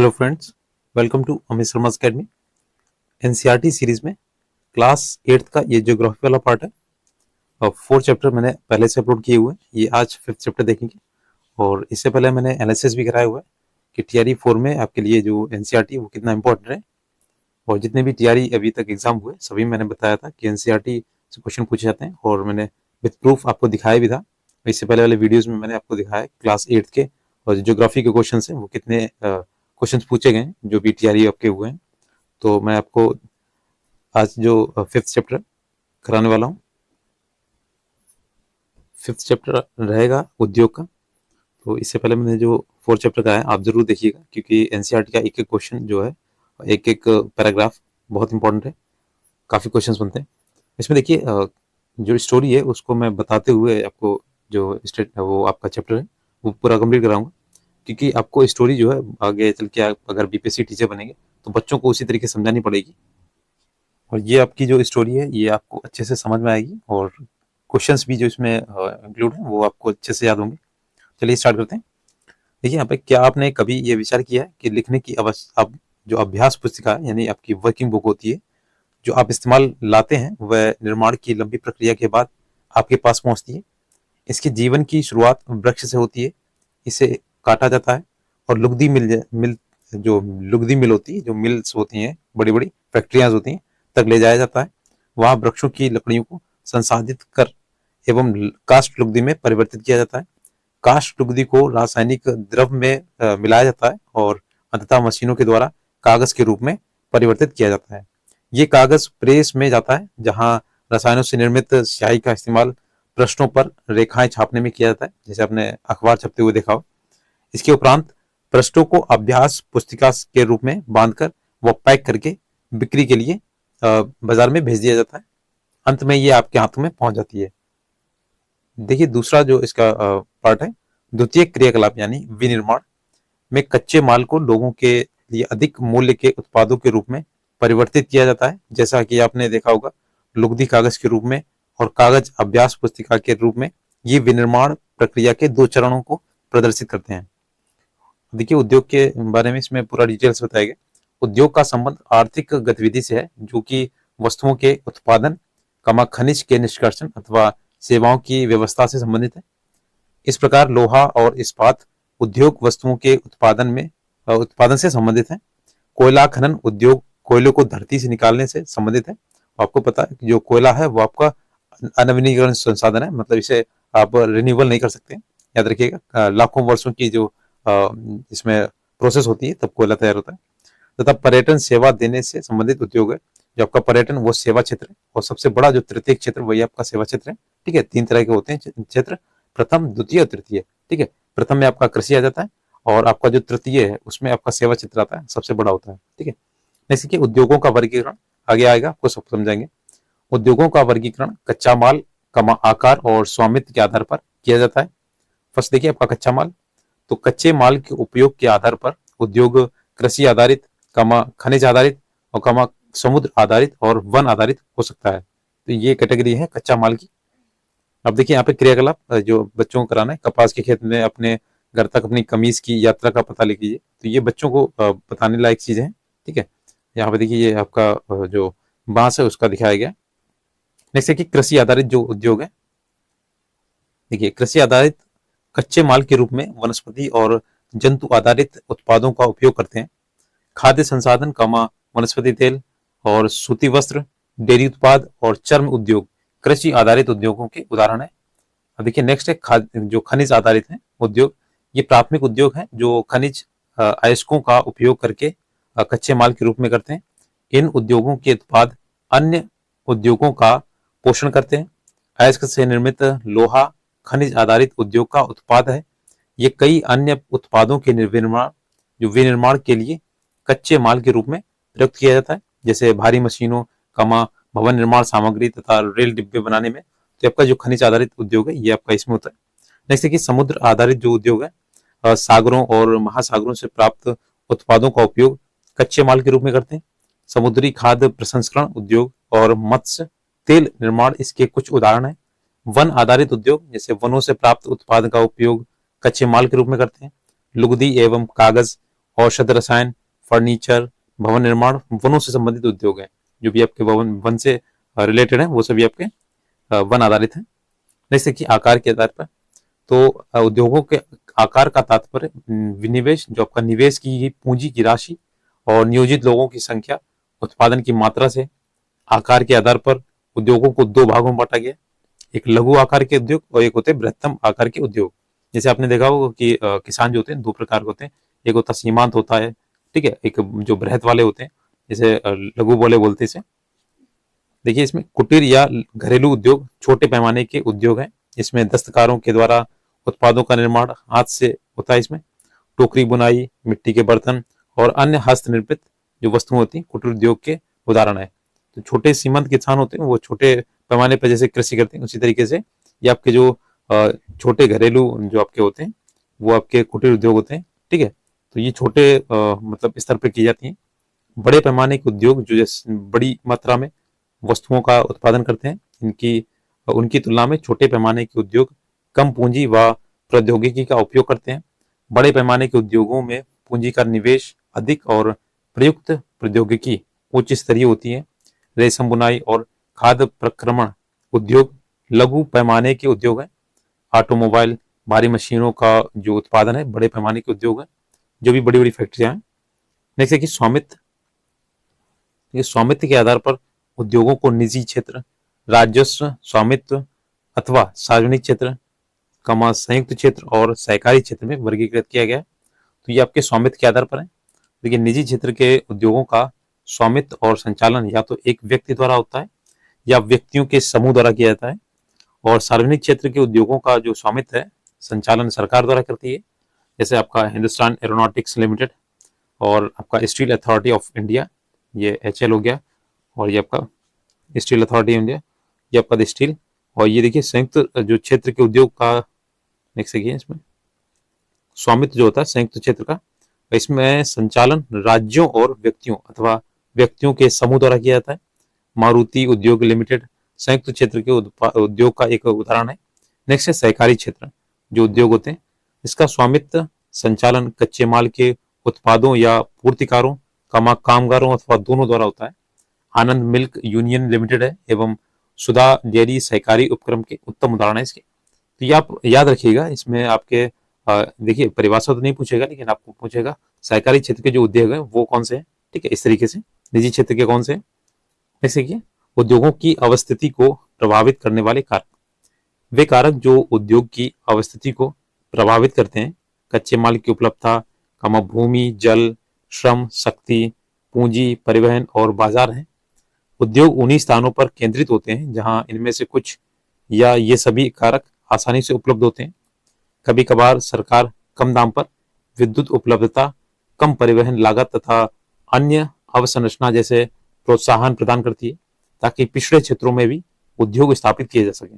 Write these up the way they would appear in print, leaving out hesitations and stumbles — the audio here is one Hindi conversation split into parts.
Hello friends, welcome to Amit Sharma academy. NCERT series में क्लास 8th का ये ज्योग्राफी वाला पार्ट है और 4 चैप्टर मैंने पहले से अपलोड किए हुए हैं। ये आज 5th चैप्टर देखेंगे और इससे पहले मैंने एनालिसिस भी कराया हुआ है कि टीआरई 4 में आपके लिए जो एनसीईआरटी वो कितना इंपॉर्टेंट है। और जितने भी टीआरई अभी तक एग्जाम हुए सभी मैंने बताया था कि एनसीईआरटी से क्वेश्चन पूछे जाते हैं और मैंने विथ प्रूफ आपको दिखाया भी था। इससे पहले वाले वीडियोज में मैंने आपको दिखाया क्लास 8th के और ज्योग्राफी के क्वेश्चन है वो कितने क्वेश्चन पूछे गए हैं जो भी टीआरई आपके हुए हैं। तो मैं आपको आज जो 5th चैप्टर कराने वाला हूँ, 5th चैप्टर रहेगा उद्योग का। तो इससे पहले मैंने जो 4 चैप्टर का है आप जरूर देखिएगा क्योंकि एनसीईआरटी का एक एक क्वेश्चन जो है, एक एक पैराग्राफ बहुत इंपॉर्टेंट है, काफ़ी क्वेश्चंस बनते हैं इसमें। देखिए जो स्टोरी है उसको मैं बताते हुए आपको जो स्टेट वो आपका चैप्टर है वो पूरा कंप्लीट कराऊंगा क्योंकि आपको स्टोरी जो है आगे चल के आप अगर बीपीएससी टीचर बनेंगे तो बच्चों को उसी तरीके से समझानी पड़ेगी और ये आपकी जो स्टोरी है ये आपको अच्छे से समझ में आएगी और क्वेश्चंस भी जो इसमें इंक्लूड हैं वो आपको अच्छे से याद होंगे। चलिए स्टार्ट करते हैं। देखिए यहाँ पे क्या आपने कभी ये विचार किया है कि लिखने की अब जो अभ्यास पुस्तिका है यानी आपकी वर्किंग बुक होती है जो आप इस्तेमाल लाते हैं वह निर्माण की लंबी प्रक्रिया के बाद आपके पास पहुंचती है। इसके जीवन की शुरुआत वृक्ष से होती है, इसे काटा जाता है और लुगदी मिल होती है, जो मिल्स होती हैं, बड़ी बड़ी फैक्ट्रियां होती हैं, तक ले जाया जाता है। वहां वृक्षों की लकड़ियों को संसाधित कर एवं काष्ठ लुगदी में परिवर्तित किया जाता है। काष्ठ लुगदी को रासायनिक द्रव में मिलाया जाता है और अंततः मशीनों के द्वारा कागज के रूप में परिवर्तित किया जाता है। ये कागज प्रेस में जाता है जहां रसायनों से निर्मित स्याही का इस्तेमाल पृष्ठों पर रेखाएं छापने में किया जाता है, जैसे आपने अखबार छपते हुए देखा हो। इसके उपरांत पृष्ठों को अभ्यास पुस्तिका के रूप में बांधकर व पैक करके बिक्री के लिए बाजार में भेज दिया जाता है। अंत में ये आपके हाथों में पहुंच जाती है। देखिए दूसरा जो इसका पार्ट है, द्वितीय क्रियाकलाप यानी विनिर्माण में कच्चे माल को लोगों के लिए अधिक मूल्य के उत्पादों के रूप में परिवर्तित किया जाता है, जैसा कि आपने देखा होगा लुगदी कागज के रूप में और कागज अभ्यास पुस्तिका के रूप में। ये विनिर्माण प्रक्रिया के 2 चरणों को प्रदर्शित करते हैं। देखिए उद्योग के बारे में इसमें पूरा डिटेल्स बताया गया। उद्योग का संबंध आर्थिक गतिविधि से है जो कि वस्तुओं के उत्पादन, खनिज के निष्कर्षण अथवा सेवाओं की व्यवस्था से संबंधित है। इस प्रकार लोहा और इस्पात उद्योग वस्तुओं के उत्पादन से संबंधित है। कोयला खनन उद्योग कोयले को धरती से निकालने से संबंधित है। आपको पता है कि जो कोयला है वो आपका अनवीनीकरण संसाधन है, मतलब इसे आप रिन्यूएबल नहीं कर सकते। याद रखिएगा लाखों वर्षों की जो इसमें प्रोसेस होती है तब कोयला तैयार होता है। तथा पर्यटन सेवा देने से संबंधित उद्योग है। जो आपका पर्यटन वो सेवा क्षेत्र है और सबसे बड़ा जो तृतीय क्षेत्र वही आपका सेवा क्षेत्र है। ठीक है, 3 तरह के होते हैं क्षेत्र, प्रथम, द्वितीय और तृतीय। ठीक है, प्रथम में आपका कृषि आ जाता है और आपका जो तृतीय है उसमें आपका सेवा क्षेत्र आता है, सबसे बड़ा होता है। ठीक है, जैसे कि उद्योगों का वर्गीकरण आगे आएगा, आपको सब समझाएंगे। उद्योगों का वर्गीकरण कच्चा माल का आकार और स्वामित्व के आधार पर किया जाता है। फर्स्ट देखिए आपका कच्चा माल, तो कच्चे माल के उपयोग के आधार पर उद्योग कृषि आधारित, खनिज आधारित और समुद्र आधारित और वन आधारित हो सकता है। तो ये कैटेगरी है कच्चा माल की। अब देखिए यहाँ पे क्रियाकलाप जो बच्चों को कराना है, कपास के खेत में अपने घर तक अपनी कमीज की यात्रा का पता लिखिए। तो ये बच्चों को बताने लायक चीजें हैं। ठीक है, यहाँ पे देखिए ये आपका जो बांस है उसका दिखाया गया। नेक्स्ट है कि कृषि आधारित जो उद्योग है, देखिए कृषि आधारित कच्चे माल के रूप में वनस्पति और जंतु आधारित उत्पादों का उपयोग करते हैं। खाद्य संसाधन, वनस्पति तेल और सूती वस्त्र, डेयरी उत्पाद और चर्म उद्योग कृषि आधारित उद्योगों के उदाहरण है। अब देखिए नेक्स्ट है जो खनिज आधारित है उद्योग। ये प्राथमिक उद्योग है जो खनिज अयस्कों का उपयोग करके कच्चे माल के रूप में करते हैं। इन उद्योगों के उत्पाद अन्य उद्योगों का पोषण करते हैं। अयस्क से निर्मित लोहा खनिज आधारित उद्योग का उत्पाद है। ये कई अन्य उत्पादों के विनिर्माण के लिए कच्चे माल के रूप में प्रयुक्त किया जाता है, जैसे भारी मशीनों, भवन निर्माण सामग्री तथा रेल डिब्बे बनाने में। तो आपका जो खनिज आधारित उद्योग है ये आपका इसमें होता है। नेक्स्ट है कि समुद्र आधारित जो उद्योग है, सागरों और महासागरों से प्राप्त उत्पादों का उपयोग कच्चे माल के रूप में करते हैं। समुद्री खाद्य प्रसंस्करण उद्योग और मत्स्य तेल निर्माण इसके कुछ उदाहरण हैं। वन आधारित उद्योग, जैसे वनों से प्राप्त उत्पाद का उपयोग कच्चे माल के रूप में करते हैं। लुगदी एवं कागज औषध रसायन, फर्नीचर, भवन निर्माण, वनों से संबंधित उद्योग है। जो भी आपके वन से रिलेटेड है वो सभी आपके वन आधारित है। जैसे कि आकार के आधार पर, तो उद्योगों के आकार का तात्पर्य विनिवेश, जो आपका निवेश की गई पूंजी की राशि और नियोजित लोगों की संख्या, उत्पादन की मात्रा से आकार के आधार पर उद्योगों को दो भागों में बांटा गया। एक लघु आकार के उद्योग और एक होते हैं बृहत्तम आकार के उद्योग। जैसे आपने देखा होगा कि किसान जो होते हैं दो प्रकार के होते हैं, एक होता सीमांत होता है, ठीक है, एक जो बृहत वाले होते हैं, जैसे लघु वाले बोलते हैं इसे। देखिए इसमें कुटीर या घरेलू उद्योग छोटे पैमाने के उद्योग हैं। इसमें दस्तकारों के द्वारा उत्पादों का निर्माण हाथ से होता है। इसमें टोकरी बुनाई, मिट्टी के बर्तन और अन्य हस्तनिर्मित जो वस्तुएं होती हैं कुटीर उद्योग के उदाहरण है। तो छोटे सीमांत किसान होते हैं वो छोटे पैमाने पर जैसे कृषि करते हैं, उसी तरीके से ये आपके जो छोटे घरेलू जो आपके होते हैं वो आपके कुटीर उद्योग होते हैं, ठीक है। तो ये छोटे मतलब स्तर पर की जाती हैं। बड़े पैमाने के उद्योग जो जैसे बड़ी मात्रा में वस्तुओं का उत्पादन करते हैं, उनकी तुलना में छोटे पैमाने के उद्योग कम पूंजी व प्रौद्योगिकी का उपयोग करते हैं। बड़े पैमाने के उद्योगों में पूंजी का निवेश अधिक और प्रयुक्त प्रौद्योगिकी उच्च स्तरीय होती है। रेशम बुनाई और खाद्य प्रक्रमण उद्योग लघु पैमाने के उद्योग हैं। ऑटोमोबाइल, भारी मशीनों का जो उत्पादन है बड़े पैमाने के उद्योग है, जो भी बड़ी बड़ी फैक्ट्रियां हैं। नेक्स्ट है कि स्वामित्व। ये स्वामित्व के आधार पर उद्योगों को निजी क्षेत्र, राजस्व स्वामित्व अथवा सार्वजनिक क्षेत्र, संयुक्त क्षेत्र और सहकारी क्षेत्र में वर्गीकृत किया गया है। तो ये आपके स्वामित्व के आधार पर है। देखिए निजी क्षेत्र के उद्योगों का स्वामित्व और संचालन या तो एक व्यक्ति द्वारा होता है या व्यक्तियों के समूह द्वारा किया जाता है। और सार्वजनिक क्षेत्र के उद्योगों का जो स्वामित्व है संचालन सरकार द्वारा करती है। जैसे आपका हिंदुस्तान एरोनॉटिक्स लिमिटेड और आपका स्टील अथॉरिटी ऑफ इंडिया, ये HL हो गया, और ये आपका स्टील अथॉरिटी ऑफ इंडिया, ये आपका स्टील। और ये देखिए संयुक्त जो क्षेत्र के उद्योग का नेक्स्ट देखिए इसमें स्वामित्व जो होता है संयुक्त क्षेत्र का, इसमें संचालन राज्यों और व्यक्तियों अथवा व्यक्तियों के समूह द्वारा किया जाता है। मारुति उद्योग लिमिटेड संयुक्त क्षेत्र के उद्योग का एक उदाहरण है। नेक्स्ट है सहकारी क्षेत्र जो उद्योग होते हैं, इसका स्वामित्व संचालन कच्चे माल के उत्पादों या पूर्तिकारों कामगारों अथवा दोनों द्वारा होता है। आनंद मिल्क यूनियन लिमिटेड है एवं सुधा डेयरी सहकारी उपक्रम के उत्तम उदाहरण है इसके। तो ये आप याद रखिएगा, इसमें आपके देखिए परिभाषा तो नहीं पूछेगा लेकिन आपको पूछेगा सहकारी क्षेत्र के जो उद्योग है वो कौन से हैं, ठीक है, इस तरीके से निजी क्षेत्र के कौन से हैं। जैसे कि उद्योगों की अवस्थिति को प्रभावित करने वाले कारक, वे कारक जो उद्योग की अवस्थिति को प्रभावित करते हैं कच्चे माल की उपलब्धता, भूमि, जल, श्रम, शक्ति, पूंजी, परिवहन और बाजार हैं। उद्योग उन्हीं स्थानों पर केंद्रित होते हैं जहां इनमें से कुछ या ये सभी कारक आसानी से उपलब्ध होते हैं। कभी कभार सरकार कम दाम पर विद्युत उपलब्धता, कम परिवहन लागत तथा अन्य अवसंरचना जैसे प्रोत्साहन प्रदान करती है ताकि पिछड़े क्षेत्रों में भी उद्योग स्थापित किए जा सके।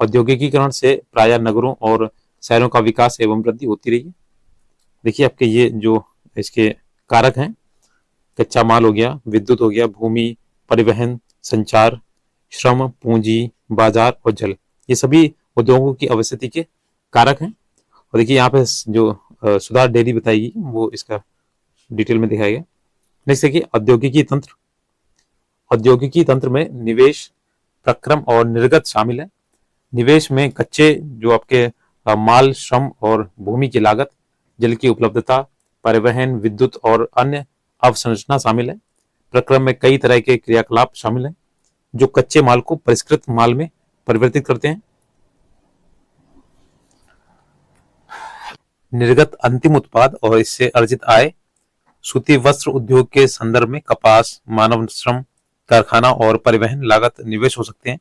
औद्योगिकीकरण से प्रायः नगरों और शहरों का विकास एवं वृद्धि होती रही है। देखिए आपके ये जो इसके कारक हैं, कच्चा माल हो गया, विद्युत हो गया, भूमि, परिवहन, संचार, श्रम, पूंजी, बाजार और जल, ये सभी उद्योगों की अवस्थिति के कारक हैं। और देखिए यहाँ पे जो सुधार डेयरी बताएगी वो इसका डिटेल में दिखाया गया। नेक्स्ट देखिए औद्योगिकी तंत्र। औद्योगिकी तंत्र में निवेश, प्रक्रम और निर्गत शामिल है। निवेश में कच्चे जो आपके माल, श्रम और भूमि की लागत, जल की उपलब्धता, परिवहन, विद्युत और अन्य अवसंरचना शामिल है। प्रक्रम में कई तरह के क्रियाकलाप शामिल हैं जो कच्चे माल को परिष्कृत माल में परिवर्तित करते हैं। निर्गत अंतिम उत्पाद और इससे अर्जित आय। सूती वस्त्र उद्योग के संदर्भ में कपास, मानव श्रम, कारखाना और परिवहन लागत निवेश हो सकते हैं।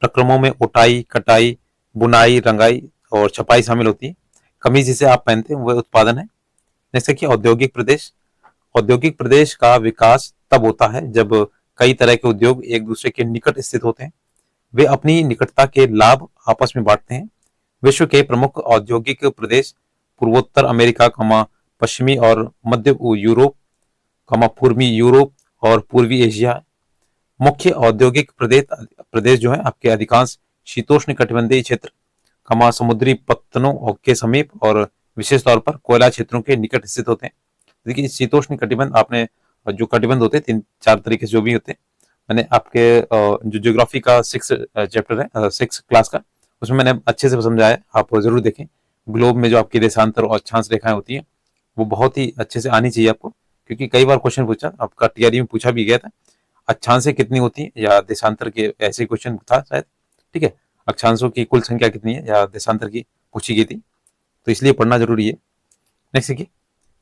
प्रक्रमों में उटाई, कटाई, बुनाई, रंगाई और छपाई शामिल होती है। कमीज जिसे आप पहनते हैं वह उत्पादन है। जैसे कि औद्योगिक प्रदेश। औद्योगिक प्रदेश का विकास तब होता है जब कई तरह के उद्योग एक दूसरे के निकट स्थित होते हैं। वे अपनी निकटता के लाभ आपस में बांटते हैं। विश्व के प्रमुख औद्योगिक प्रदेश पूर्वोत्तर अमेरिका, पश्चिमी और मध्य यूरोप, पूर्वी यूरोप और पूर्वी एशिया। मुख्य औद्योगिक प्रदेश जो है आपके अधिकांश शीतोष्ण कटिबंधीय क्षेत्र, समुद्री पत्तनों के समीप और विशेष तौर पर कोयला क्षेत्रों के निकट स्थित होते हैं। देखिए शीतोष्ण कटिबंध आपने जो कटिबंध होते हैं 3-4 तरीके से जो भी होते हैं, मैंने आपके जो ज्योग्राफी का 6 चैप्टर है 6 क्लास का, उसमें मैंने अच्छे से समझाया है, आप जरूर देखें। ग्लोब में जो आपकी देशांतर और अक्षांश रेखाएं होती हैं वो बहुत ही अच्छे से आनी चाहिए आपको, क्योंकि कई बार क्वेश्चन पूछा आपका टीआरई में पूछा भी गया था, अक्षांशें कितनी होती हैं या देशांतर के, ऐसे क्वेश्चन था शायद। ठीक है, अक्षांशों की कुल संख्या कितनी है या देशांतर की पूछी गई थी, तो इसलिए पढ़ना जरूरी है। नेक्स्ट देखिए,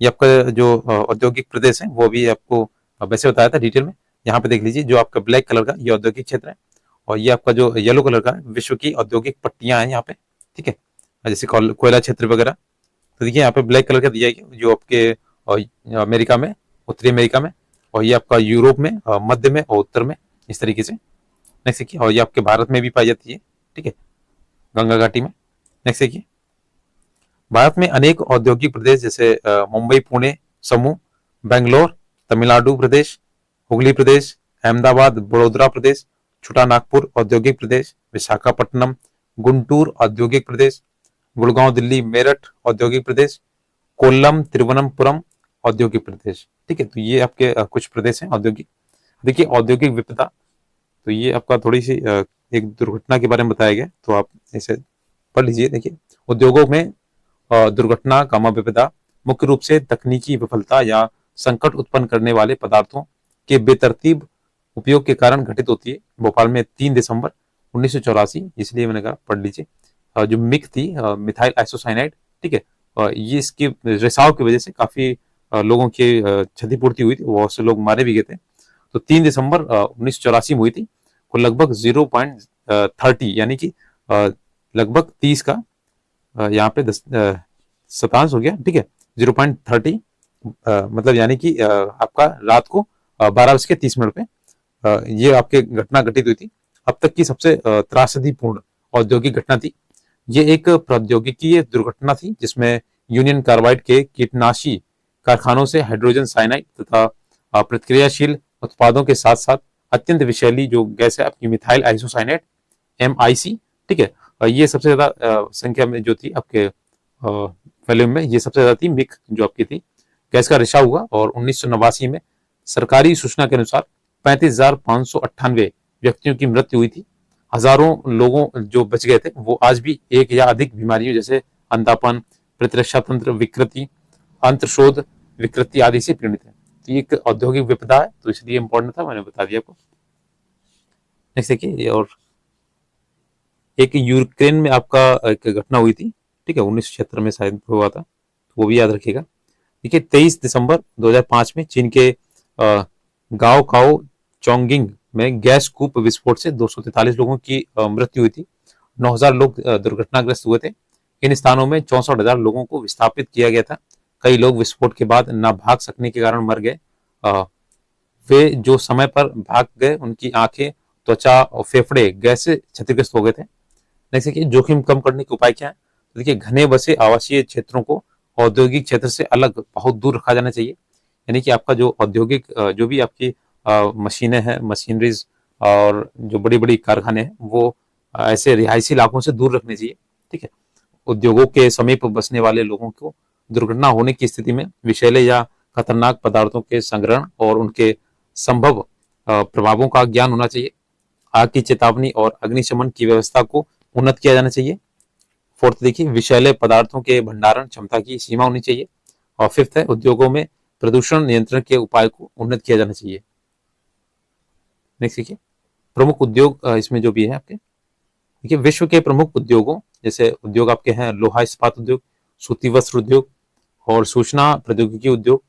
ये आपका जो औद्योगिक प्रदेश है वो भी आपको वैसे बताया था डिटेल में। यहाँ पे देख लीजिए, जो आपका ब्लैक कलर का ये औद्योगिक क्षेत्र है, और ये आपका जो येलो कलर का है विश्व की औद्योगिक पट्टियां हैं यहाँ पे। ठीक है, जैसे कोयला क्षेत्र वगैरह। तो देखिए यहाँ पे ब्लैक कलर का दिया गया जो आपके अमेरिका में, उत्तरी अमेरिका में, और ये आपका यूरोप में, मध्य में और उत्तर में, इस तरीके से। नेक्स्ट देखिए, और ये आपके भारत में भी पाई जाती है। ठीक है, गंगा घाटी में। नेक्स्ट देखिए, भारत में अनेक औद्योगिक प्रदेश जैसे मुंबई पुणे समूह, बेंगलोर, तमिलनाडु प्रदेश, हुगली प्रदेश, अहमदाबाद बड़ोदरा प्रदेश, छोटा नागपुर औद्योगिक प्रदेश, विशाखापट्टनम, गुंटूर औद्योगिक प्रदेश, गुड़गांव दिल्ली मेरठ औद्योगिक प्रदेश, कोल्लम तिरुवनंतपुरम औद्योगिक प्रदेश। ठीक है, तो ये आपके कुछ प्रदेश हैं औद्योगिक। देखिए औद्योगिक विपदा, तो ये आपका थोड़ी सी एक दुर्घटना के बारे में बताया गया, तो आप इसे पढ़ लीजिए। देखिए, उद्योगों में दुर्घटना कामा विपदा मुख्य रूप से तकनीकी विफलता या संकट उत्पन्न करने वाले पदार्थों के बेतरतीब उपयोग के कारण घटित होती है। भोपाल में 3 दिसंबर 1984, इसलिए मैंने कहा पढ़ लीजिए। जो मिक थी मिथाइल आइसोसाइनाइड, ठीक है, ये इसके रिसाव की वजह से काफी लोगों की क्षतिपूर्ति हुई थी, बहुत से लोग मारे भी गए थे। तो 3 दिसंबर 1984 में हुई थी, और लगभग 0.30 यानी कि लगभग 30 का यहाँ पे 10 शतांश हो गया। ठीक है, 0.30 मतलब यानी कि आपका रात को 12:30 पे ये आपके घटना घटित हुई थी। अब तक की सबसे त्रासदीपूर्ण औद्योगिक घटना थी। ये एक प्रौद्योगिकी दुर्घटना थी जिसमें यूनियन कार्बाइड के कीटनाशी कारखानों से हाइड्रोजन साइनाइड तथा प्रतिक्रियाशील उत्पादों के साथ साथ अत्यंत विषैली जो गैस है आपकी मिथाइल आइसोसाइनेट MIC। ठीक है, ये सबसे ज्यादा संख्या में जो थी आपके वॉल्यूम में, ये सबसे ज्यादा थी मिक जो आपकी थी, गैस का रिसाव हुआ। और 1989 में सरकारी सूचना के अनुसार 35,598 व्यक्तियों की मृत्यु हुई थी। हजारों लोगों जो बच गए थे वो आज भी एक या अधिक बीमारियों जैसे अंधापन, प्रतिरक्षा तंत्र विकृति, अंत्रशोध विकृति आदि से पीड़ित है। तो ये एक औद्योगिक विपदा है, तो इसलिए इंपॉर्टेंट था, मैंने बता दिया आपको। नेक्स्ट देखिए, और एक यूक्रेन में आपका एक घटना हुई थी। ठीक है, 1976 में शायद हुआ था, तो वो भी याद रखिएगा। देखिए 23 दिसंबर 2005 में चीन के गाओ काओ चोंगिंग में गैस कूप विस्फोट से 243 लोगों की मृत्यु हुई थी। 9,000 लोग दुर्घटनाग्रस्त हुए थे। इन स्थानों में 64,000 लोगों को विस्थापित किया गया था। कई लोग विस्फोट के बाद न भाग सकने के कारण मर गए। वे जो समय पर भाग गए उनकी आंखें, त्वचा और फेफड़े गैस से क्षतिग्रस्त हो गए थे। नेक्स्ट देखिए, जोखिम कम करने के उपाय क्या है। तो देखिए, घने बसे आवासीय क्षेत्रों को औद्योगिक क्षेत्र से अलग बहुत दूर रखा जाना चाहिए। यानी कि आपका जो औद्योगिक जो भी आपकी मशीनें हैं, मशीनरीज और जो बड़ी बड़ी कारखाने हैं वो ऐसे रिहायशी इलाकों से दूर रखने चाहिए। ठीक है, उद्योगों के समीप बसने वाले लोगों को दुर्घटना होने की स्थिति में विषैले या खतरनाक पदार्थों के संग्रहण और उनके संभव प्रभावों का ज्ञान होना चाहिए। आग की चेतावनी और अग्निशमन की व्यवस्था को उन्नत किया जाना चाहिए। फोर्थ देखिए, विषैले पदार्थों के भंडारण क्षमता की सीमा होनी चाहिए। और फिफ्थ है, उद्योगों में प्रदूषण नियंत्रण के उपाय को उन्नत किया जाना चाहिए। नेक्स्ट देखिए, प्रमुख उद्योग इसमें जो भी है आपके, देखिए विश्व के प्रमुख उद्योगों जैसे उद्योग आपके हैं लोहा इस्पात उद्योग, सूती वस्त्र उद्योग और सूचना प्रौद्योगिकी उद्योग।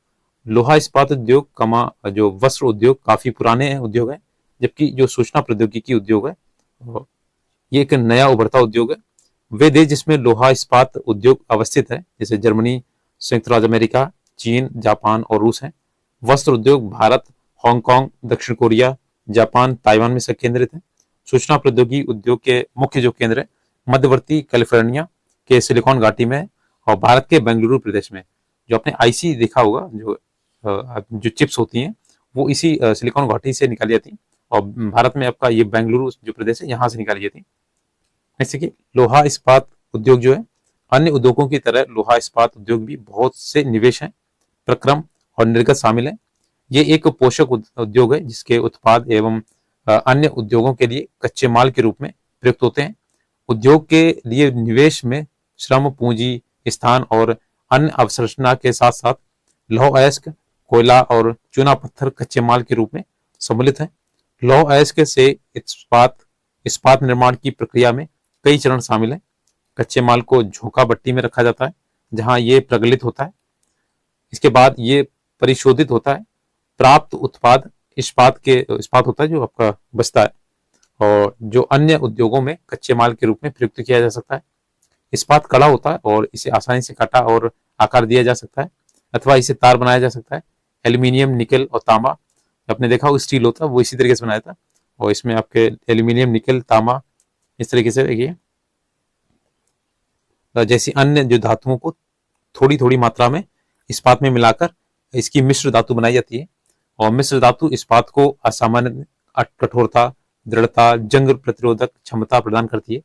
लोहा इस्पात उद्योग कमा जो वस्त्र उद्योग काफी पुराने उद्योग है, जबकि जो सूचना प्रौद्योगिकी उद्योग है ये एक नया उभरता उद्योग है। वे देश जिसमें लोहा इस्पात उद्योग अवस्थित है जैसे जर्मनी, संयुक्त राज्य अमेरिका, चीन, जापान और रूस है। वस्त्र उद्योग भारत, हांगकांग, दक्षिण कोरिया, जापान, ताइवान में केंद्रित है। सूचना प्रौद्योगिकी उद्योग के मुख्य जो केंद्र है मध्यवर्ती कैलिफोर्निया के सिलिकॉन घाटी में है, और भारत के बेंगलुरु प्रदेश में। जो आपने IC देखा होगा, जो चिप्स होती हैं वो इसी सिलिकॉन घाटी से निकाली जाती है, और भारत में आपका ये बेंगलुरु जो प्रदेश है यहाँ से निकाली जाती है। जैसे कि लोहा इस्पात उद्योग जो है अन्य उद्योगों की तरह लोहा इस्पात उद्योग भी बहुत से निवेश हैं, प्रक्रम और निर्गत शामिल है। ये एक पोषक उद्योग है जिसके उत्पाद एवं अन्य उद्योगों के लिए कच्चे माल के रूप में प्रयुक्त होते हैं। उद्योग के लिए निवेश में श्रम, पूंजी, स्थान और अन्य अवसंरचना के साथ साथ लौह अयस्क, कोयला और चूना पत्थर कच्चे माल के रूप में सम्मिलित है। लौह अयस्क से इस्पात इस्पात निर्माण की प्रक्रिया में कई चरण शामिल हैं। कच्चे माल को झोंका भट्टी में रखा जाता है जहां ये प्रगलित होता है। इसके बाद ये परिशोधित होता है। प्राप्त उत्पाद इस्पात होता है जो आपका बचता है और जो अन्य उद्योगों में कच्चे माल के रूप में प्रयुक्त किया जा सकता है। इस्पात कड़ा होता है और इसे आसानी से काटा और आकार दिया जा सकता है अथवा इसे तार बनाया जा सकता है। एल्यूमिनियम, निकल और तांबा, आपने देखा वो स्टील होता है, वो इसी तरीके से बनाया था और इसमें आपके एल्यूमिनियम, निकल, तांबा इस तरीके से देखिए जैसी अन्य जो धातुओं को थोड़ी थोड़ी मात्रा में इस्पात में मिलाकर इसकी मिश्र धातु बनाई जाती है और मिश्र धातु इस्पात को असामान्य कठोरता, दृढ़ता, जंग प्रतिरोधक क्षमता प्रदान करती है।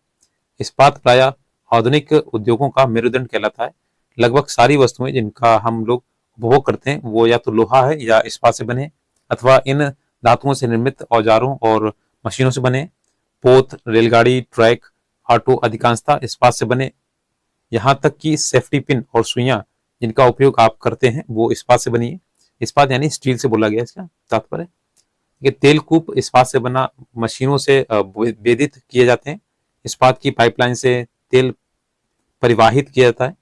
इस्पात प्रायः आधुनिक उद्योगों का मेरुदंड कहलाता है। लगभग सारी वस्तुएं जिनका हम लोग उपभोग करते हैं वो या तो लोहा है या इस्पात से बने अथवा इन धातुओं से निर्मित औजारों और मशीनों से बने। पोत, रेलगाड़ी, ट्रैक, ऑटो अधिकांशतः इस्पात से बने। यहाँ तक कि सेफ्टी पिन और सुइयां जिनका उपयोग आप करते हैं वो इस्पात से बनी है। इस्पात यानी स्टील से बोला गया इसका तात्पर्य। ये तेलकूप इस्पात से बना मशीनों से वेदित किए जाते हैं। इस्पात की पाइपलाइन से तेल परिवाहित किया जाता है।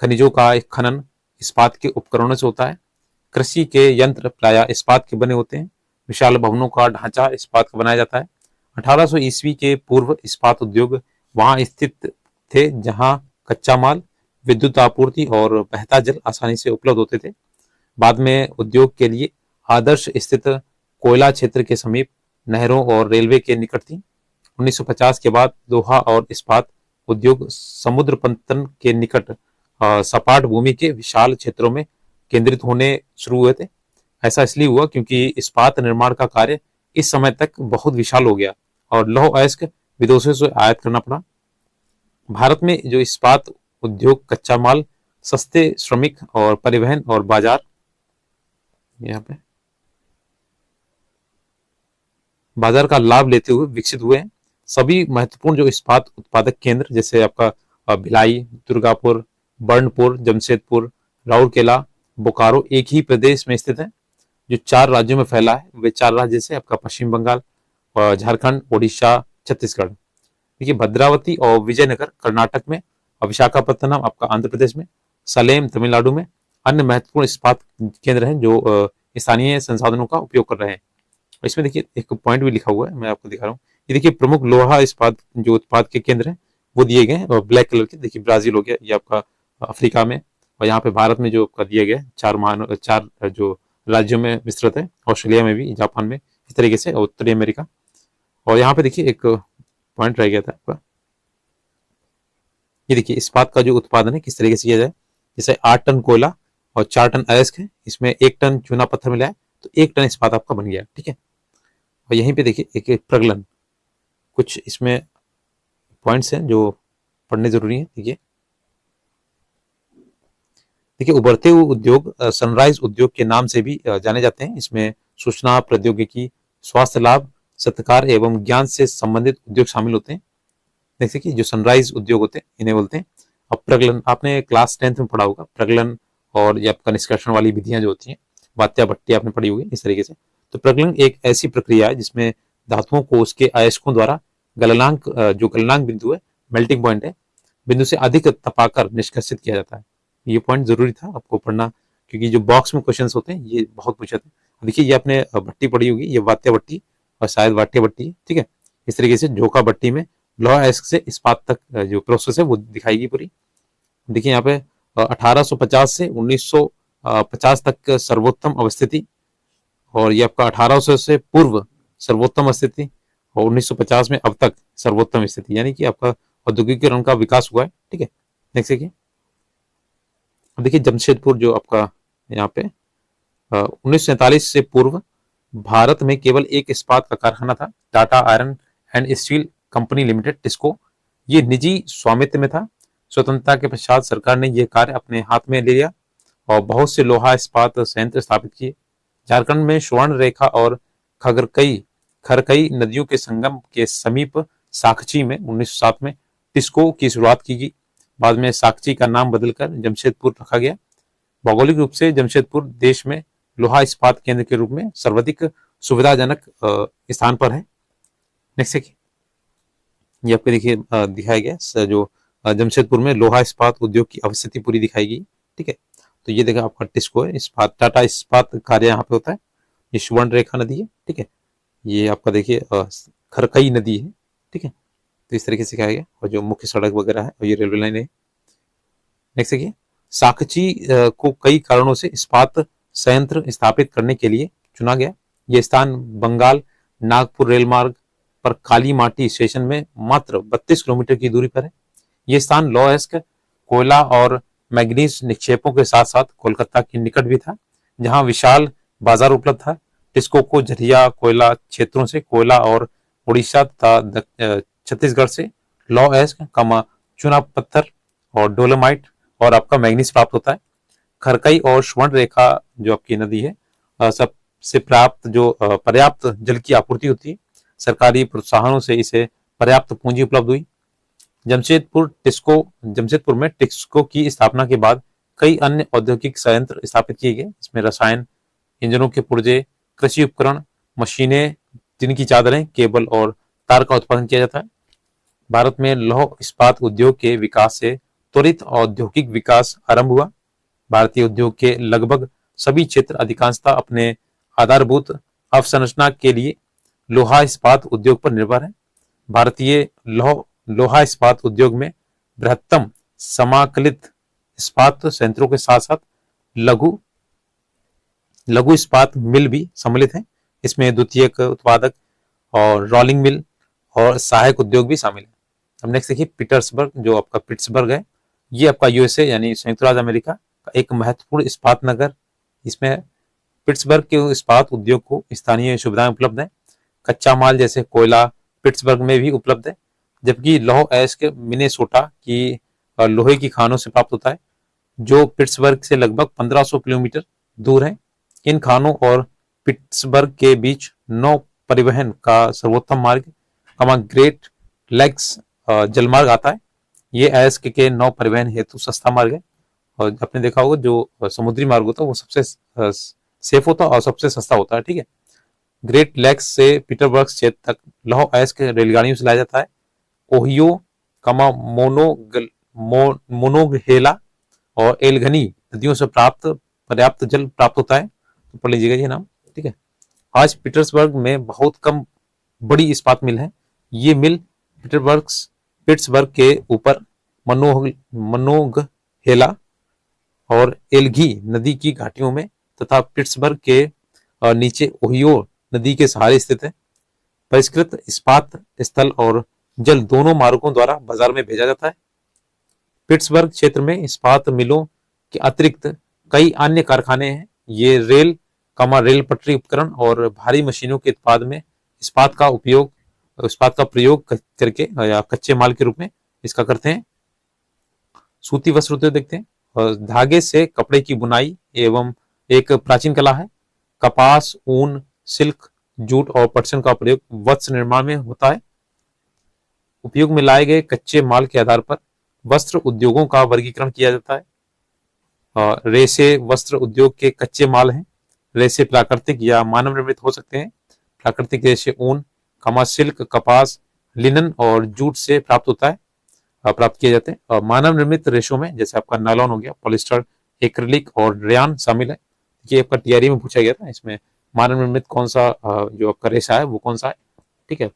खनिजों का खनन इस्पात के उपकरणों से होता है। कृषि के यंत्र प्रायः इस्पात के बने होते हैं। विशाल भवनों का ढांचा इस्पात का बनाया जाता है। 1800 ईस्वी के पूर्व इस्पात उद्योग वहां स्थित थे जहां कच्चा माल, विद्युत आपूर्ति और बहता जल आसानी से उपलब्ध होते थे। बाद में उद्योग के लिए आदर्श स्थित कोयला क्षेत्र के समीप नहरों और रेलवे के निकट थी। 1950 के बाद लोहा और इस्पात उद्योग समुद्र पतन के निकट सपाट भूमि के विशाल क्षेत्रों में केंद्रित होने शुरू हुए थे। ऐसा इसलिए हुआ क्योंकि इस्पात निर्माण का कार्य इस समय तक बहुत विशाल हो गया और लौह अयस्क विदेशों से आयात करना पड़ा। भारत में जो इस्पात उद्योग कच्चा माल, सस्ते श्रमिक और परिवहन और बाजार यहाँ पे बाजार का लाभ लेते हुए विकसित हुए हैं। सभी महत्वपूर्ण जो इस्पात उत्पादक केंद्र जैसे आपका भिलाई, दुर्गापुर, बर्नपुर, जमशेदपुर, राउरकेला, बोकारो एक ही प्रदेश में स्थित है जो 4 राज्यों में फैला है। वे 4 राज्य जैसे आपका पश्चिम बंगाल, झारखंड, ओडिशा, छत्तीसगढ़। देखिए भद्रावती और विजयनगर कर्नाटक में और विशाखापत्तनम आपका आंध्र प्रदेश में, सलेम तमिलनाडु में अन्य महत्वपूर्ण इस्पात केंद्र हैं जो स्थानीय संसाधनों का उपयोग कर रहे हैं। इसमें देखिए एक पॉइंट भी लिखा हुआ है, मैं आपको दिखा रहा हूँ। ये देखिए प्रमुख लोहा इस्पात जो उत्पाद के केंद्र हैं वो दिए गए हैं और ब्लैक कलर के। देखिए ब्राजील हो गया, ये आपका अफ्रीका में, और यहाँ पे भारत में जो आपका दिए गए 4 जो राज्यों में विस्तृत है। ऑस्ट्रेलिया में भी, जापान में, इस तरीके से, उत्तरी अमेरिका। और यहाँ पे देखिए एक पॉइंट रह गया था आपका, ये देखिए इस्पात का जो उत्पादन है किस तरीके से किया जाए। जैसे 8 टन कोयला और 4 टन अयस्क है, इसमें 1 टन चूना पत्थर मिला है तो 1 टन इस्पात आपका बन गया। ठीक है, और यहीं पे देखिए एक प्रगलन, कुछ इसमें पॉइंट्स हैं जो पढ़ने जरूरी है। देखिए उभरते हुए उद्योग सनराइज उद्योग के नाम से भी जाने जाते हैं। इसमें सूचना प्रौद्योगिकी, स्वास्थ्य लाभ, सत्कार एवं ज्ञान से संबंधित उद्योग शामिल होते हैं। जैसे कि जो सनराइज उद्योग होते हैं इन्हें बोलते हैं। अब प्रगलन आपने क्लास 10th में पढ़ा होगा, प्रगलन और ये आपका निष्कर्षण वाली विधियां जो होती हैं, वात्या भट्टी आपने पढ़ी होगी इस तरीके से। तो प्रगलन एक ऐसी प्रक्रिया है जिसमें धातुओं को उसके अयस्कों द्वारा गलनांक, जो गलनांक बिंदु है, मेल्टिंग पॉइंट है, बिंदु से अधिक तपाकर निष्कासित किया जाता है। ये पॉइंट जरूरी था आपको पढ़ना क्योंकि जो बॉक्स में क्वेश्चन होते हैं ये बहुत पूछे थे। देखिए ये आपने भट्टी पढ़ी होगी, ये वात्या भट्टी और शायद वाट्य भट्टी है। ठीक है, इस तरीके से झोंका भट्टी में लौह अयस्क से इस्पात तक जो प्रोसेस है वो दिखाएगी पूरी। देखिए यहाँ पे 1850 से 1950 तक सर्वोत्तम अवस्थिति, और ये आपका 1800 से पूर्व सर्वोत्तम स्थिति और 1950 में अब तक सर्वोत्तम स्थिति, यानी कि आपका औद्योगिकीकरण का विकास हुआ है। ठीक है, नेक्स्ट देखिए। अब देखिए जमशेदपुर जो आपका यहाँ पे 1947 से पूर्व भारत में केवल एक इस्पात का कारखाना था, Tata iron and steel company limited, TISCO. ये निजी स्वामित्व में था। स्वतंत्रता के पश्चात सरकार ने यह कार्य अपने हाथ में ले लिया और बहुत से लोहा इस्पात संयंत्र स्थापित किए। झारखंड में स्वर्ण रेखा और खरकई नदियों के संगम के समीप साकची में 1907 में टिस्को की शुरुआत की गई। बाद में साकची का नाम बदलकर जमशेदपुर रखा गया। भौगोलिक रूप से जमशेदपुर देश में लोहा इस्पात केंद्र के रूप में सर्वाधिक सुविधाजनक स्थान पर है। नेक्स्ट देखिए, ये आपको देखिए दिखाया गया जो जमशेदपुर में लोहा इस्पात उद्योग की अवस्थिति पूरी दिखाई गई। ठीक है, तो ये देखा आपका टिस्को है, इस्पात टाटा इस्पात कार्य यहाँ पे होता है। ये सुवर्ण रेखा नदी है। ठीक है, ये आपका देखिए खरकई नदी है। ठीक है, तो इस तरीके से कहा गया, और जो मुख्य सड़क वगैरह है और ये रेलवे लाइन है। नेक्स्ट देखिए, साकची को कई कारणों से इस्पात संयंत्र स्थापित करने के लिए चुना गया। यह स्थान बंगाल नागपुर रेल मार्ग पर काली माटी स्टेशन में मात्र 32 किलोमीटर की दूरी पर है। यह स्थान लौह अयस्क कोयला और मैग्नीज निक्षेपों के साथ साथ कोलकाता के निकट भी था, जहां विशाल बाजार उपलब्ध था। टिस्को को झरिया कोयला क्षेत्रों से कोयला और उड़ीसा तथा छत्तीसगढ़ से लौह अयस्क चूना पत्थर और डोलोमाइट और आपका मैग्नीज प्राप्त होता है। खरकई और स्वर्ण रेखा जो आपकी नदी है सबसे प्राप्त जो पर्याप्त जल की आपूर्ति होती है। सरकारी प्रोत्साहनों से इसे पर्याप्त पूंजी उपलब्ध हुई। जमशेदपुर में टिस्को की स्थापना के बाद कई अन्य औद्योगिक संयंत्र स्थापित किए गए। इसमें रसायन, इंजनों के पुर्जे, कृषि उपकरण, मशीनें, जिनकी चादरें, केबल और तार का उत्पादन किया जाता है। भारत में लौह इस्पात उद्योग के विकास से त्वरित औद्योगिक विकास आरंभ हुआ। भारतीय उद्योग के लगभग सभी क्षेत्र अधिकांशतः अपने आधारभूत अवसंरचना के लिए लोहा इस्पात उद्योग पर निर्भर है। भारतीय लोहा इस्पात उद्योग में बृहत्तम समाकलित इस्पात संयंत्रों के साथ साथ लघु इस्पात मिल भी सम्मिलित है। इसमें द्वितीयक उत्पादक और रोलिंग मिल और सहायक उद्योग भी शामिल है। अब नेक्स्ट देखिए, पीटर्सबर्ग, जो आपका पिट्सबर्ग है, ये आपका यूएसए यानी संयुक्त राज्य अमेरिका का एक महत्वपूर्ण इस्पात नगर। इसमें पिट्सबर्ग के इस्पात उद्योग को स्थानीय सुविधाएं उपलब्ध है। कच्चा माल जैसे कोयला पिट्सबर्ग में भी उपलब्ध है, जबकि लौह अयस्क मिनेसोटा की लोहे की खानों से प्राप्त होता है, जो पिट्सबर्ग से लगभग 1500 किलोमीटर दूर है। इन खानों और पिट्सबर्ग के बीच नौ परिवहन का सर्वोत्तम मार्ग ग्रेट लेग्स जलमार्ग आता है। ये अयस्क के नौ परिवहन हेतु सस्ता मार्ग है, और आपने देखा होगा जो समुद्री मार्ग होता है वो सबसे सेफ होता है और सबसे सस्ता होता है। ठीक है, ग्रेट लेग्स से पीटरबर्ग क्षेत्र तक लौह अयस्क रेलगाड़ियों से लाया जाता है। ओहियो मोनोगहेला और एलघनी नदियों से पर्याप्त जल प्राप्त होता है। तो पढ़ लीजिएगा ये नाम। ठीक है, आज पीटर्सबर्ग में बहुत कम बड़ी इस्पात मिल है। ये मिल पिट्सबर्ग के ऊपर मोनोगहेला और एल्गी नदी की घाटियों में तथा पिट्सबर्ग के नीचे ओहियो नदी के सहारे स्थित है। परिष्कृत इस्पात स्थल और जल दोनों मार्गों द्वारा बाजार में भेजा जाता है। पिट्सबर्ग क्षेत्र में इस्पात मिलों के अतिरिक्त कई अन्य कारखाने हैं। ये रेल पटरी उपकरण और भारी मशीनों के उत्पाद में इस्पात का प्रयोग करके या कच्चे माल के रूप में इसका करते हैं। सूती वस्त्र उद्योग देखते हैं, और धागे से कपड़े की बुनाई एवं एक प्राचीन कला है। कपास, ऊन, सिल्क, जूट और पटसन का प्रयोग वस्त्र निर्माण में होता है। उपयोग में लाए गए कच्चे माल के आधार पर वस्त्र उद्योगों का वर्गीकरण किया जाता है। रेशे वस्त्र उद्योग के कच्चे माल हैं। रेशे प्राकृतिक या मानव निर्मित हो सकते हैं। प्राकृतिक रेशे ऊन, सिल्क, कपास, लिनन और जूट से प्राप्त किए जाते हैं। और मानव निर्मित रेशों में जैसे आपका नायलॉन हो गया, पॉलिस्टर, एक्रिलिक और रेयान शामिल है। ये आपका टीआरई में पूछा गया था, इसमें मानव निर्मित कौन सा जो आपका रेशा है वो कौन सा है। ठीक है,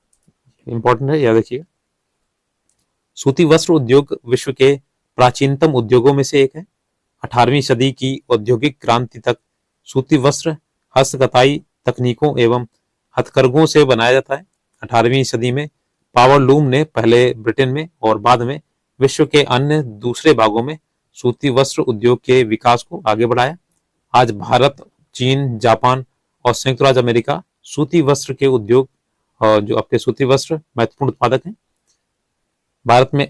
इंपॉर्टेंट है, याद रखिएगा। सूती वस्त्र उद्योग विश्व के प्राचीनतम उद्योगों में से एक है। 18वीं सदी की औद्योगिक क्रांति तक सूती वस्त्र हस्तकताई तकनीकों एवं हथकरघों से बनाया जाता है। 18वीं सदी में पावर लूम ने पहले ब्रिटेन में और बाद में विश्व के अन्य दूसरे भागों में सूती वस्त्र उद्योग के विकास को आगे बढ़ाया। आज भारत, चीन, जापान और संयुक्त राज्य अमेरिका सूती वस्त्र के उद्योग जो आपके सूती वस्त्र महत्वपूर्ण उत्पादक हैं। भारत में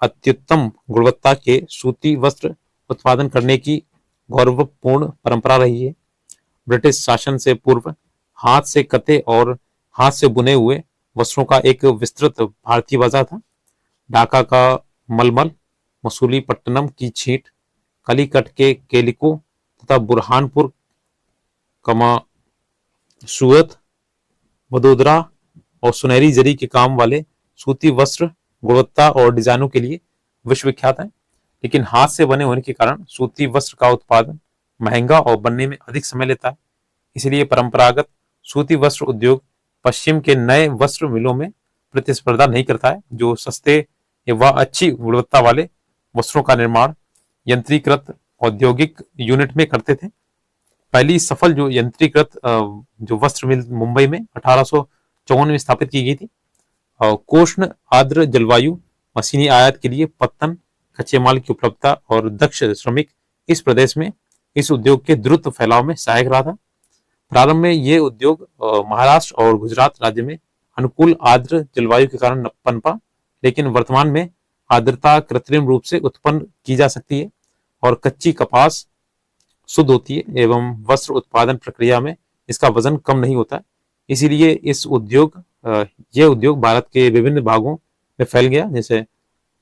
अत्युत्तम गुणवत्ता के सूती वस्त्र उत्पादन करने की गौरवपूर्ण परंपरा रही है। ब्रिटिश शासन से पूर्व हाथ से कते और हाथ से बुने हुए वस्त्रों का एक विस्तृत भारतीय बाजार था। ढाका का मलमल, मसूलीपट्टनम की छींट, कलीकट के केलिको तथा बुरहानपुर, कमा सूरत, वडोदरा और सुनहरी जरी के काम वाले सूती वस्त्र गुणवत्ता और डिजाइनों के लिए विश्वविख्यात हैं। लेकिन हाथ से बने होने के कारण सूती वस्त्र का उत्पादन महंगा और बनने में अधिक समय लेता है। इसलिए परंपरागत सूती वस्त्र उद्योग पश्चिम के नए वस्त्र मिलों में प्रतिस्पर्धा नहीं करता है, जो सस्ते व अच्छी गुणवत्ता वाले वस्त्रों का निर्माण यंत्रीकृत औद्योगिक यूनिट में करते थे। पहली सफल जो यंत्रीकृत जो वस्त्र मिल मुंबई में 1854 में स्थापित की गई थी। कोष्ण आर्द्र जलवायु, मशीनी आयात के लिए पत्तन, कच्चे माल की उपलब्धता और दक्ष श्रमिक इस प्रदेश में इस उद्योग के द्रुत फैलाव में सहायक रहा था। प्रारंभ में ये उद्योग महाराष्ट्र और गुजरात राज्य में अनुकूल आर्द्र जलवायु के कारण पनपा, लेकिन वर्तमान में आर्द्रता कृत्रिम रूप से उत्पन्न की जा सकती है और कच्ची कपास शुद्ध होती है एवं वस्त्र उत्पादन प्रक्रिया में इसका वजन कम नहीं होता। इसीलिए यह उद्योग भारत के विभिन्न भागों में फैल गया, जैसे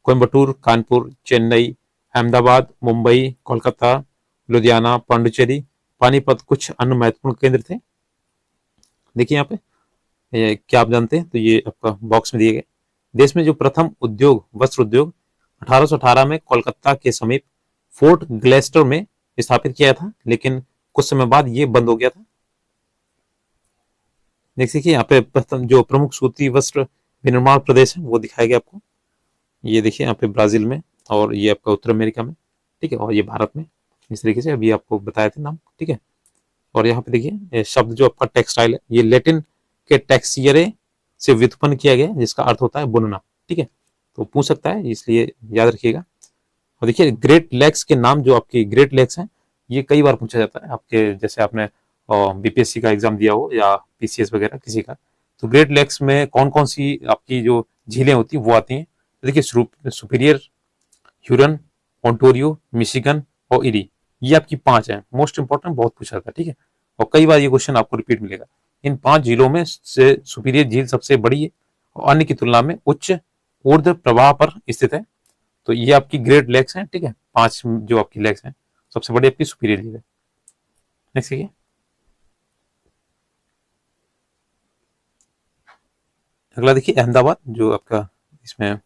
कोयम्बटूर, कानपुर, चेन्नई, अहमदाबाद, मुंबई, कोलकाता, लुधियाना, पांडिचेरी, पानीपत कुछ अन्य महत्वपूर्ण केंद्र थे। देखिए यहाँ पे क्या आप जानते हैं, तो ये आपका बॉक्स में दिए गए। देश में जो प्रथम उद्योग वस्त्र उद्योग 1818 में कोलकाता के समीप फोर्ट ग्लेस्टर में स्थापित किया था, लेकिन कुछ समय बाद ये बंद हो गया था। देख सकिए यहाँ पे प्रथम जो प्रमुख सूती वस्त्र विनिर्माण प्रदेश है वो दिखाया गया आपको। ये देखिए यहाँ पे ब्राजील में, और ये आपका उत्तर अमेरिका में, ठीक है, और ये भारत में। इस तरीके से अभी आपको बताए थे नाम, ठीक है। और यहाँ पे देखिए शब्द जो आपका टेक्सटाइल है, ये लैटिन के टेक्सियरे से व्युत्पन्न किया गया, जिसका अर्थ होता है बुनना, ठीक है। तो पूछ सकता है, इसलिए याद रखिएगा। और देखिए ग्रेट लेग्स के नाम, जो आपकी ग्रेट लेग्स हैं, ये कई बार पूछा जाता है आपके, जैसे आपने बीपीएससी का एग्जाम दिया हो या पीसीएस वगैरह किसी का, तो ग्रेट लेग्स में कौन कौन सी आपकी जो झीलें होती है वो आती हैं। तो देखिए सुपीरियर, ह्यूरन, ओंटारियो, मिशिगन और इरी, ये आपकी 5 है। मोस्ट इंपॉर्टेंट, बहुत पूछा जाता है, ठीक है, और कई बार ये क्वेश्चन आपको रिपीट मिलेगा। इन 5 झीलों में से सुपीरियर झील सबसे बड़ी है और अन्य की तुलना में उच्च ऊर्ध्व प्रवाह पर स्थित है। तो ये आपकी ग्रेट लेग्स हैं, ठीक है, 5 जो आपकी लेग्स हैं, सबसे बड़ी आपकी सुपीरियर झील है। नेक्स्ट देखिए, अगला देखिए अहमदाबाद, जो आपका इसमें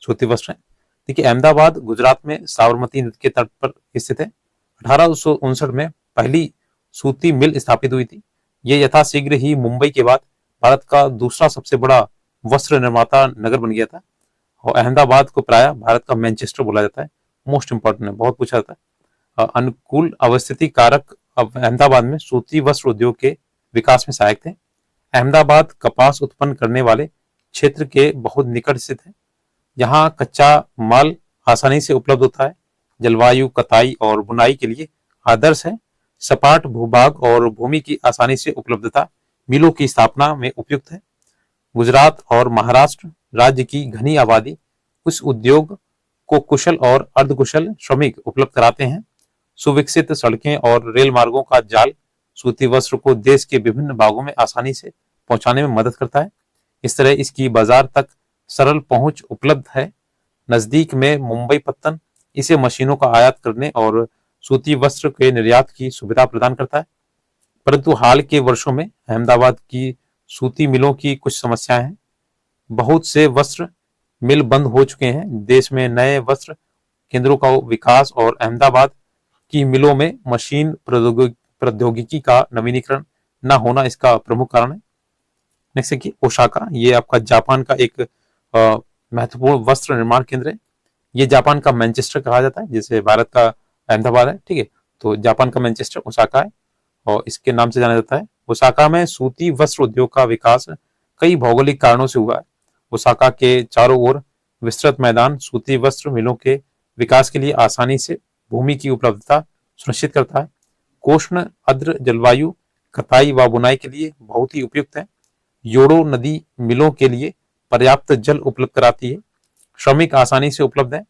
सूती वस्त्र है। देखिए अहमदाबाद गुजरात में साबरमती नदी के तट पर स्थित है। 1859 में पहली सूती मिल स्थापित हुई थी। ये यथाशीघ्र ही मुंबई के बाद भारत का दूसरा सबसे बड़ा वस्त्र निर्माता नगर बन गया था। और अहमदाबाद को प्रायः भारत का मैनचेस्टर बोला जाता है। मोस्ट इंपॉर्टेंट है, बहुत पूछा जाता है। अनुकूल अवस्थिति कारक अब अहमदाबाद में सूती वस्त्र उद्योग के विकास में सहायक थे। अहमदाबाद कपास उत्पन्न करने वाले क्षेत्र के बहुत निकट स्थित है। यहाँ कच्चा माल आसानी से उपलब्ध होता है। जलवायु कताई और बुनाई के लिए आदर्श है। सपाट भूभाग और भूमि की आसानी से उपलब्धता मिलों की स्थापना में उपयुक्त है। गुजरात और महाराष्ट्र राज्य की घनी आबादी उस उद्योग को कुशल और अर्धकुशल श्रमिक उपलब्ध कराते हैं। सुविकसित सड़कें और रेल मार्गों का जाल सूती वस्त्र को देश के विभिन्न भागों में आसानी से पहुंचाने में मदद करता है। इस तरह इसकी बाजार तक सरल पहुंच उपलब्ध है। नजदीक में मुंबई पत्तन इसे मशीनों का आयात करने और सूती वस्त्र के निर्यात की सुविधा प्रदान करता है। परंतु हाल के वर्षों में अहमदाबाद की सूती मिलों की कुछ समस्याएं हैं। बहुत से वस्त्र मिल बंद हो चुके हैं। देश में नए वस्त्र केंद्रों का विकास और अहमदाबाद की मिलों में मशीन प्रौद्योगिकी का नवीनीकरण न होना इसका प्रमुख कारण है। नेक्स्ट देखिए ओसाका, ये आपका जापान का एक महत्वपूर्ण वस्त्र निर्माण केंद्र है। ये जापान का मैनचेस्टर कहा जाता है, जैसे भारत का अहमदाबाद है, ठीक है। तो जापान का मैनचेस्टर ओसाका है और इसके नाम से जाना जाता है। ओसाका में सूती वस्त्र उद्योग का विकास कई भौगोलिक कारणों से हुआ है। ओसाका के चारों ओर विस्तृत मैदान सूती वस्त्र मिलों के विकास के लिए आसानी से भूमि की उपलब्धता सुनिश्चित करता है। कोष्ण आर्द्र जलवायु कताई व बुनाई के लिए बहुत ही उपयुक्त है। योडो नदी मिलों के लिए पर्याप्त जल उपलब्ध कराती है। श्रमिक आसानी से उपलब्ध है।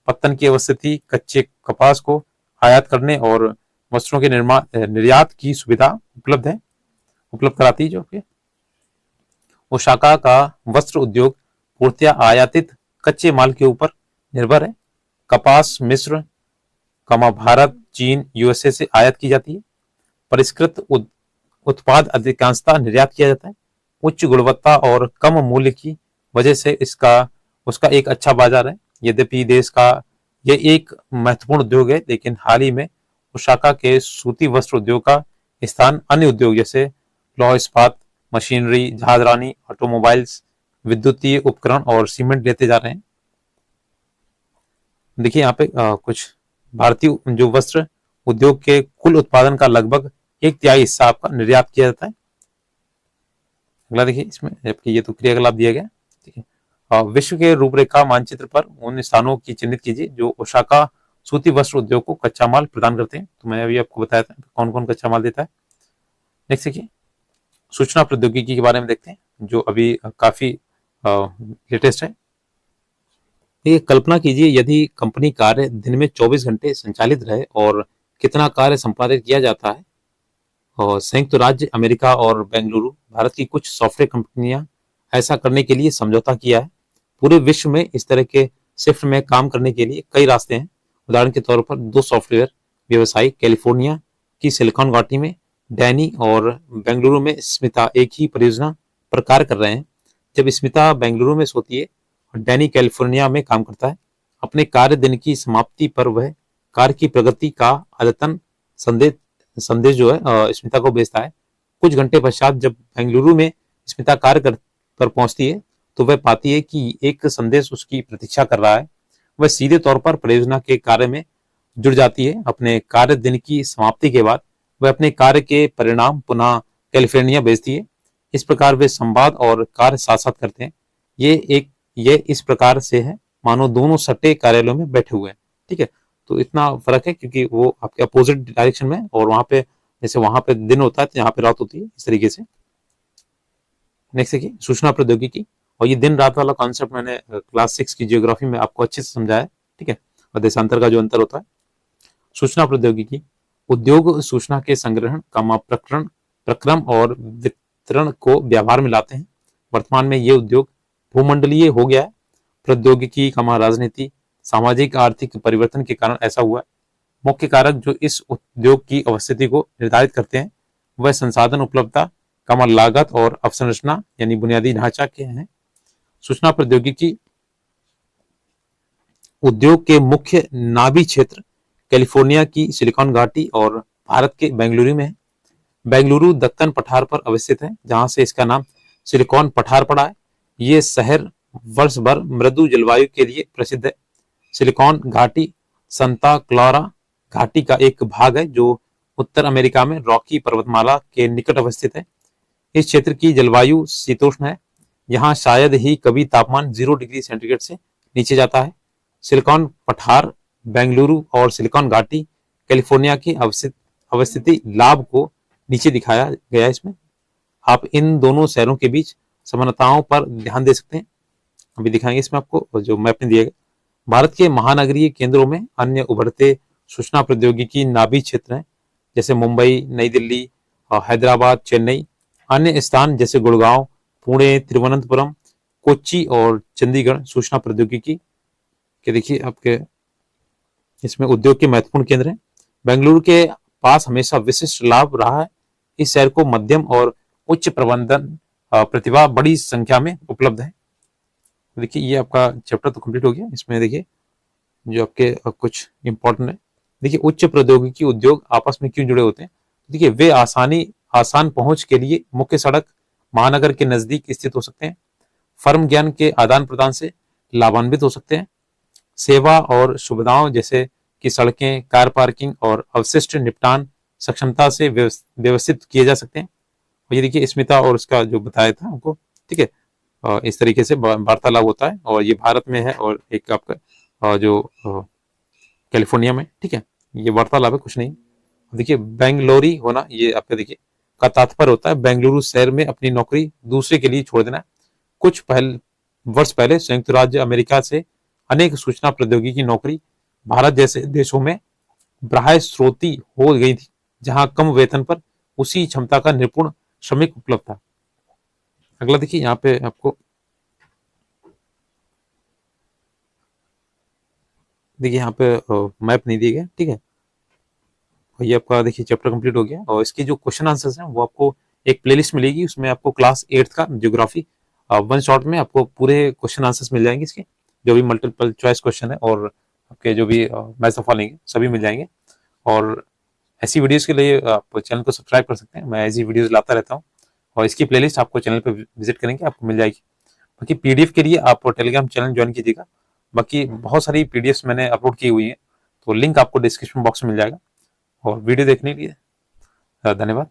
पत्तन की अवस्थिति कच्चे कपास को आयात करने और वस्त्रों के निर्यात की सुविधा उपलब्ध कराती है। जो कि ओसाका का वस्त्र उद्योग पूर्णतया आयातित कच्चे माल के ऊपर निर्भर है। कपास मिस्र, भारत, चीन, यूएसए से आयात की जाती है। परिष्कृत उत्पाद अधिकांशतः निर्यात किया जाता है। उच्च गुणवत्ता और कम मूल्य की वजह से उसका एक अच्छा बाजार है। यद्यपि देश का यह एक महत्वपूर्ण उद्योग है, लेकिन हाल ही में ओसाका के सूती वस्त्र उद्योग का स्थान अन्य उद्योग जैसे लौह इस्पात, मशीनरी, जहाजरानी, ऑटोमोबाइल्स, विद्युतीय उपकरण और सीमेंट लेते जा रहे हैं। देखिए यहाँ पे कुछ भारतीय जो वस्त्र उद्योग के कुल उत्पादन का लगभग 1/3 हिस्सा आपका निर्यात किया जाता है। अगला देखिए इसमें, जबकि ये तो क्रियाकलाप दिया गया। ठीक है, विश्व के रूपरेखा मानचित्र पर उन स्थानों की चिन्हित कीजिए जो ओसाका सूती वस्त्र उद्योग को कच्चा माल प्रदान करते हैं। तो मैंने अभी आपको बताया था कौन कौन कच्चा माल देता है। नेक्स्ट देखिए, सूचना प्रौद्योगिकी के बारे में देखते हैं, जो अभी काफी लेटेस्ट है। ये कल्पना कीजिए यदि कंपनी कार्य दिन में 24 घंटे संचालित रहे और कितना कार्य संपादित किया जाता है। और संयुक्त राज्य अमेरिका और बेंगलुरु भारत की कुछ सॉफ्टवेयर कंपनियां ऐसा करने के लिए समझौता किया है। पूरे विश्व में इस तरह के शिफ्ट में काम करने के लिए कई रास्ते हैं। उदाहरण के तौर पर 2 सॉफ्टवेयर व्यवसायी कैलिफोर्निया की सिलिकॉन घाटी में डैनी और बेंगलुरु में स्मिता एक ही परियोजना पर कार्य कर रहे हैं। जब स्मिता बेंगलुरु में सोती है और डैनी कैलिफोर्निया में काम करता है, अपने कार्य दिन की समाप्ति पर वह कार्य की प्रगति का अद्यतन संदेश जो है स्मिता को भेजता है। कुछ घंटे पश्चात जब बेंगलुरु में स्मिता कार्य पर पहुंचती है तो वह पाती है कि एक संदेश उसकी प्रतीक्षा कर रहा है। वह सीधे तौर पर परियोजना के कार्य में जुड़ जाती है। अपने कार्य दिन की समाप्ति के बाद वह अपने कार्य के परिणाम पुनः कैलिफोर्निया भेजती है। इस प्रकार वे संवाद और कार्य साथ साथ करते हैं। ये इस प्रकार से है मानो दोनों सट्टे कार्यालयों में बैठे हुए हैं। ठीक है, तो इतना फर्क है क्योंकि वो आपके अपोजिट डायरेक्शन में, और वहां पे जैसे वहां पे दिन होता है तो यहाँ पे रात होती है, इस तरीके से। नेक्स्ट देखिए, सूचना प्रौद्योगिकी। और ये दिन रात वाला कॉन्सेप्ट मैंने क्लास 6 की जियोग्राफी में आपको अच्छे से समझाया है। ठीक है, और देशांतर का जो अंतर होता है। सूचना प्रौद्योगिकी उद्योग सूचना के संग्रहण, प्रक्रम और वितरण को व्यवहार में लाते हैं। वर्तमान में ये उद्योग भूमंडलीय हो गया है। प्रौद्योगिकी, राजनीति, सामाजिक आर्थिक परिवर्तन के कारण ऐसा हुआ है। मुख्य कारक जो इस उद्योग की अवस्थिति को निर्धारित करते हैं वह संसाधन उपलब्धता, लागत और अवसंरचना यानी बुनियादी ढांचा के हैं। सूचना प्रौद्योगिकी उद्योग के मुख्य नाभि क्षेत्र कैलिफोर्निया की सिलिकॉन घाटी और भारत के बेंगलुरु में है। बेंगलुरु दक्कन पठार पर अवस्थित है, जहां से इसका नाम सिलिकॉन पठार पड़ा है। ये शहर वर्ष भर मृदु जलवायु के लिए प्रसिद्ध है। सिलिकॉन घाटी संता क्लारा घाटी का एक भाग है जो उत्तर अमेरिका में रॉकी पर्वतमाला के निकट अवस्थित है। इस क्षेत्र की जलवायु शीतोष्ण है। यहाँ शायद ही कभी तापमान 0 डिग्री सेंटीग्रेड से नीचे जाता है। सिलिकॉन पठार, बेंगलुरु और सिलिकॉन घाटी कैलिफोर्निया की अवस्थिति लाभ को नीचे दिखाया गया है। इसमें आप इन दोनों शहरों के बीच समानताओं पर ध्यान दे सकते हैं। अभी दिखाएंगे इसमें आपको जो मैप में दिया गया। भारत के महानगरीय केंद्रों में अन्य उभरते सूचना प्रौद्योगिकी नाभि क्षेत्र हैं, जैसे मुंबई, नई दिल्ली, हैदराबाद, चेन्नई। अन्य स्थान जैसे गुड़गांव, पुणे, तिरुवनंतपुरम, कोच्चि और चंडीगढ़ सूचना प्रौद्योगिकी के देखिए आपके इसमें उद्योग के महत्वपूर्ण केंद्र हैं। बेंगलुरु के पास हमेशा विशिष्ट लाभ रहा है। इस शहर को मध्यम और उच्च प्रबंधन प्रतिभा बड़ी संख्या में उपलब्ध है। देखिए ये आपका चैप्टर तो कंप्लीट हो गया। इसमें देखिए जो आपके कुछ इंपॉर्टेंट है। देखिए उच्च प्रौद्योगिकी उद्योग आपस में क्यों जुड़े होते हैं। देखिए वे आसान पहुंच के लिए मुख्य सड़क, महानगर के नजदीक स्थित हो सकते हैं। फर्म ज्ञान के आदान प्रदान से लाभान्वित हो सकते हैं। सेवा और सुविधाओं जैसे कि सड़कें, कार पार्किंग और अवशिष्ट निपटान सक्षमता से व्यवस्थित किए जा सकते हैं। और ये देखिए स्मिता और उसका जो बताया था हमको, ठीक है, इस तरीके से वार्तालाप होता है। और ये भारत में है और एक आपका जो कैलिफोर्निया में, ठीक है, ये वार्तालाप है, कुछ नहीं। देखिए बेंगलोरी होना, ये आपका देखिए का तात्पर्य होता है बेंगलुरु शहर में अपनी नौकरी दूसरे के लिए छोड़ देना। कुछ वर्ष पहले संयुक्त राज्य अमेरिका से अनेक सूचना प्रौद्योगिकी नौकरी भारत जैसे देशों में ब्राह्य स्रोती हो गई थी, जहां कम वेतन पर उसी क्षमता का निपुण श्रमिक उपलब्ध था। अगला देखिए, यहाँ पे आपको देखिए यहाँ पे मैप नहीं दिए गए, ठीक है। और ये आपका देखिए चैप्टर कंप्लीट हो गया, और इसके जो क्वेश्चन आंसर्स हैं वो आपको एक प्लेलिस्ट मिलेगी, उसमें आपको क्लास 8th का ज्योग्राफी वन शॉट में आपको पूरे क्वेश्चन आंसर्स मिल जाएंगे, इसके जो भी मल्टीपल चॉइस क्वेश्चन है और आपके जो भी मैथ्स ऑफ फॉलोइंग सभी मिल जाएंगे। और ऐसी वीडियोस के लिए आप चैनल को सब्सक्राइब कर सकते हैं, मैं ऐसी वीडियोस लाता रहता हूँ, और इसकी प्लेलिस्ट आपको चैनल पे विजिट करेंगे आपको मिल जाएगी। बाकी पीडीएफ के लिए आप टेलीग्राम चैनल ज्वाइन कीजिएगा, बाकी बहुत सारी पीडीएफ मैंने अपलोड की हुई है, तो लिंक आपको डिस्क्रिप्शन बॉक्स में मिल जाएगा। और वीडियो देखने के लिए धन्यवाद।